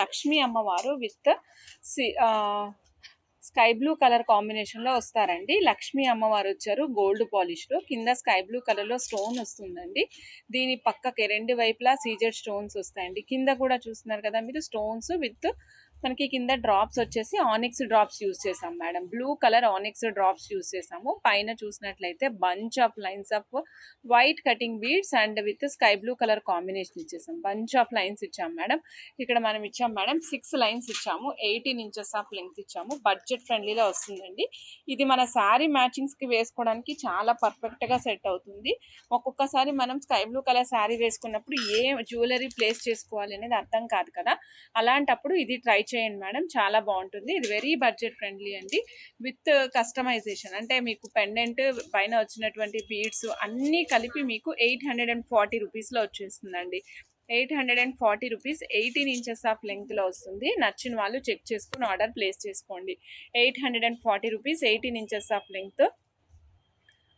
లక్ష్మీ అమ్మవారు with sky blue colour కాంబినేషన్లో వస్తారండి. లక్ష్మీ అమ్మవారు వచ్చారు గోల్డ్ పాలిష్లో, కింద స్కై బ్లూ కలర్లో స్టోన్ వస్తుందండి. దీని పక్కకి రెండు వైపులా సీజెడ్ స్టోన్స్ వస్తాయండి. కింద కూడా చూస్తున్నారు కదా మీరు, స్టోన్స్ విత్ మనకి కింద డ్రాప్స్ వచ్చేసి ఆనిక్స్ డ్రాప్స్ యూజ్ చేసాం madam. Blue colour onyx drops use చేసాము. పైన చూసినట్లయితే bunch of lines off white cutting beads and with sky blue colour combination ఇచ్చేసాం. బంచ్ ఆఫ్ లైన్స్ ఇచ్చాం మేడం. ఇక్కడ మనం ఇచ్చాం మేడం 6 లైన్స్ ఇచ్చాము. 18 ఇంచెస్ ఆఫ్ లెంగ్త్ ఇచ్చాము. బడ్జెట్ ఫ్రెండ్లీలో వస్తుందండి. ఇది మన శారీ మ్యాచింగ్స్కి వేసుకోవడానికి చాలా పర్ఫెక్ట్గా సెట్ అవుతుంది. ఒక్కొక్కసారి మనం స్కై బ్లూ కలర్ శారీ వేసుకున్నప్పుడు ఏ జ్యువెలరీ ప్లేస్ చేసుకోవాలి అనేది అర్థం కాదు కదా, అలాంటప్పుడు ఇది ట్రై చేయండి మేడం, చాలా బాగుంటుంది. ఇది వెరీ బడ్జెట్ ఫ్రెండ్లీ అండి. విత్ కస్టమైజేషన్ అంటే మీకు పెండెంట్ పైన వచ్చినటువంటి బీడ్స్ అన్నీ కలిపి మీకు 840 రూపీస్లో వచ్చేస్తుందండి. 840 రూపీస్, 18 ఇంచెస్ ఆఫ్ లెంగ్త్లో వస్తుంది. నచ్చిన వాళ్ళు చెక్ చేసుకుని ఆర్డర్ ప్లేస్ చేసుకోండి. 840 రూపీస్, 18 ఇంచెస్ ఆఫ్ లెంగ్త్.